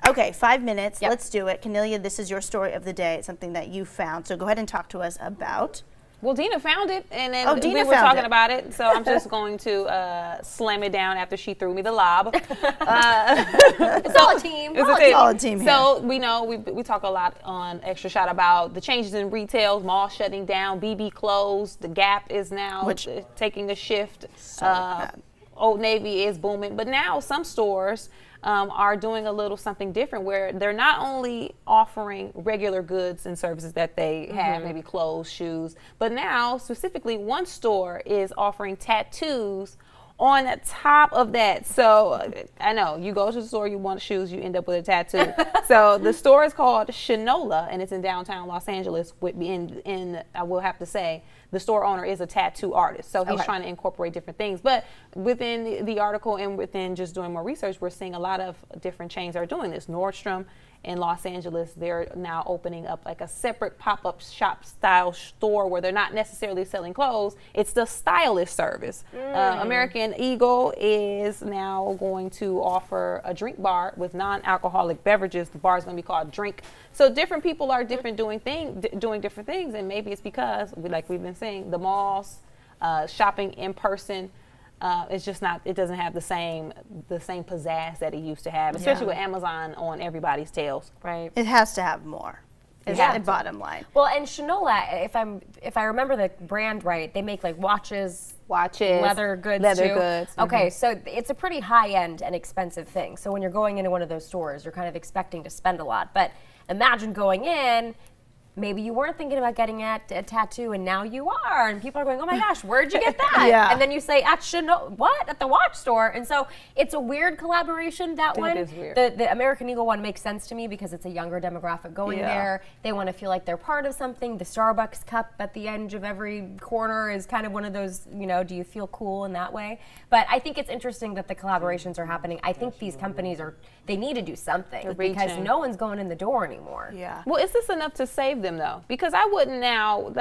Okay, 5 minutes. Yep. Let's do it. Cornelia, this is your story of the day. It's something that you found. So go ahead and talk to us about. Well, Dina found it, and then Dina we were found talking it. about it, so I'm just going to slam it down after she threw me the lob. It's all a team. It's all a team here. So we know we talk a lot on Extra Shot about the changes in retail, malls shutting down, BB closed, the Gap is now taking a shift. Old Navy is booming, but now some stores are doing a little something different where they're not only offering regular goods and services that they have, maybe clothes, shoes, but now specifically one store is offering tattoos on the top of that. So I know you go to the store, you want shoes, you end up with a tattoo. So the store is called Shinola, and it's in downtown Los Angeles. I will have to say, the store owner is a tattoo artist, so he's trying to incorporate different things. But within the article and within just doing more research, we're seeing a lot of different chains are doing this. Nordstrom in Los Angeles, they're now opening up like a separate pop-up shop style store where they're not necessarily selling clothes. It's the stylist service. American Eagle is now going to offer a drink bar with non-alcoholic beverages. The bar is going to be called Drink. So different people are doing different things, and maybe it's because, like we've been saying, the malls, shopping in person, it's just not. It doesn't have the same pizzazz that it used to have, especially with Amazon on everybody's tails. Right. It has to have more. Is the bottom line. Well, and Shinola, if I remember the brand right, they make like watches, leather goods too. Okay, so it's a pretty high-end and expensive thing. So when you're going into one of those stores, you're kind of expecting to spend a lot. But imagine going in, maybe you weren't thinking about getting a tattoo, and now you are, and people are going, "Oh my gosh, where'd you get that?" And then you say, "At at the watch store." And so it's a weird collaboration. That one, is weird. The American Eagle one makes sense to me because it's a younger demographic going there. They want to feel like they're part of something. The Starbucks cup at the end of every corner is kind of one of those, do you feel cool in that way? But I think it's interesting that the collaborations are happening. I think these companies they need to do something because no one's going in the door anymore. Yeah. Well, is this enough to save them though? Because I wouldn't now.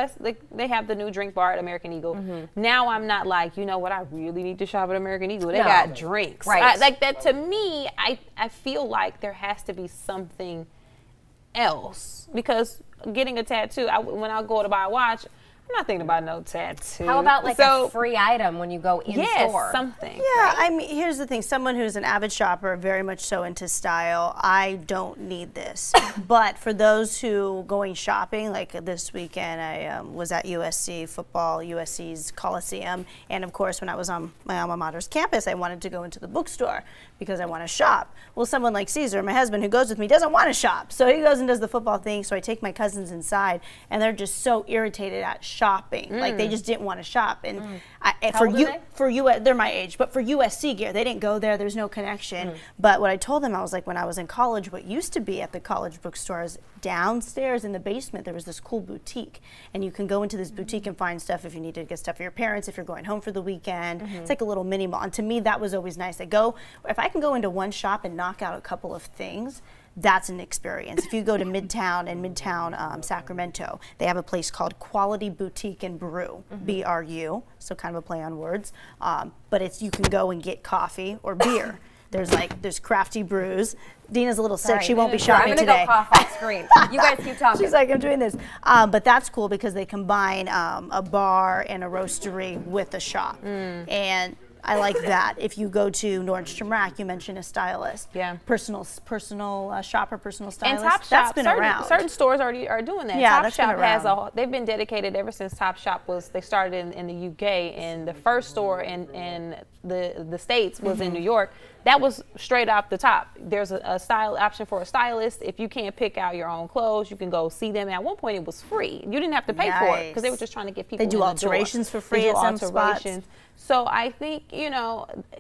They have the new drink bar at American Eagle. Now I'm not like, you know what? I really need to shop at American Eagle. They got drinks, right? Like that. To me, I feel like there has to be something else, because getting a tattoo, when I go to buy a watch, I'm not thinking about no tattoo. How about like a free item when you go in store? Something. Yeah, I mean, here's the thing. Someone who's an avid shopper, very much so into style, I don't need this. But for those who going shopping, like this weekend, I was at USC football, USC's Coliseum. And of course, when I was on my alma mater's campus, I wanted to go into the bookstore because I want to shop. Well, someone like Caesar, my husband, who goes with me, doesn't want to shop. So he goes and does the football thing. So I take my cousins inside, and they're just so irritated at shopping. Like they just didn't want to shop. And they're my age, but for USC gear, they didn't go there. There's no connection. But what I told them, I was like, when I was in college, what used to be at the college bookstores, downstairs in the basement, there was this cool boutique. And you can go into this boutique and find stuff if you need to get stuff for your parents, if you're going home for the weekend. It's like a little mini mall. And to me, that was always nice. If I can go into one shop and knock out a couple of things, that's an experience. If you go to Midtown Sacramento, they have a place called Quality Boutique and Brew, BRU, so kind of a play on words. But you can go and get coffee or beer. There's crafty brews. Dina's a little sick. She won't be shopping today. I'm gonna go cough off screen. You guys keep talking. She's like, I'm doing this. But that's cool because they combine a bar and a roastery with a shop. And I like that. If you go to Nordstrom Rack, you mentioned a stylist. Yeah. Personal shopper, personal stylist. And Topshop, that's been around. Certain stores already are doing that. Yeah, Topshop they've been dedicated ever since Topshop they started in the UK, and the first store in the States was in New York. That was straight off the top. There's a style option for a stylist. If you can't pick out your own clothes, you can go see them. At one point, it was free. You didn't have to pay for it because they were just trying to get people. They do alterations for free at some spots. So I think,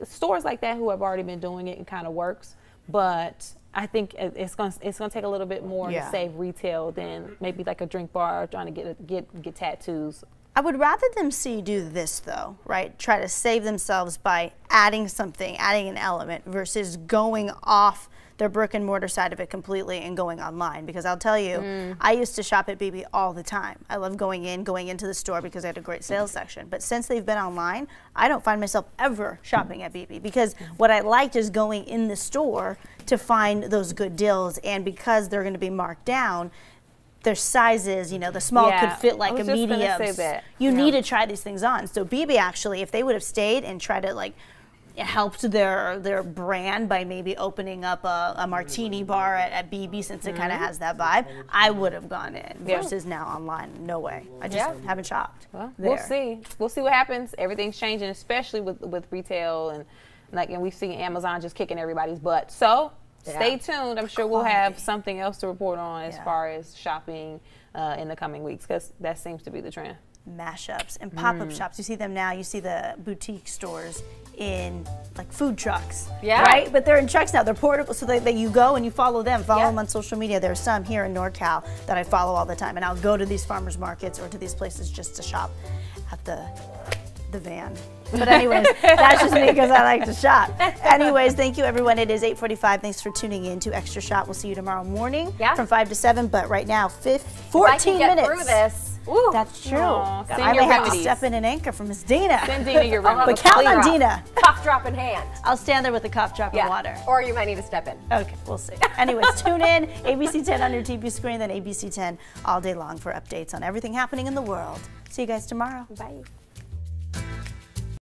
stores like that who have already been doing it kind of works, but I think it's going to take a little bit more to save retail than maybe like a drink bar trying to get tattoos. I would rather them do this though, right? Try to save themselves by adding something, adding an element versus going off their brick and mortar side of it completely and going online, because I'll tell you, I used to shop at BB all the time. I love going into the store because they had a great sales section. But since they've been online, I don't find myself ever shopping at BB, because what I liked is going in the store to find those good deals, and because they're going to be marked down, their sizes, you know, the small could fit like a medium. You need to try these things on. So BB actually, if they would have stayed and tried to like helped their brand by maybe opening up a martini bar at BB, since it kind of has that vibe, I would have gone in versus now online. No way. I just haven't shopped. Well, we'll see. We'll see what happens. Everything's changing, especially with retail, and we've seen Amazon just kicking everybody's butt. So stay tuned. I'm sure we'll have something else to report on as far as shopping in the coming weeks, because that seems to be the trend. Mashups and pop-up shops. You see them now. You see the boutique stores in like food trucks, right? But they're in trucks now. They're portable, so that you go and you follow them. Follow them on social media. There's some here in NorCal that I follow all the time, and I'll go to these farmers markets or to these places just to shop at the van. But anyways, that's just me because I like to shop. Anyways, thank you everyone. It is 8:45. Thanks for tuning in to Extra Shot. We'll see you tomorrow morning from 5 to 7. But right now, 14 minutes. Through this. Ooh, that's true. I may have to step in and anchor for Miss Dina. Send Dina your remedy. But count on Dina. Cough drop in hand. I'll stand there with a cough drop of water. Or you might need to step in. Okay, we'll see. Anyways, tune in. ABC 10 on your TV screen, then ABC 10 all day long for updates on everything happening in the world. See you guys tomorrow. Bye.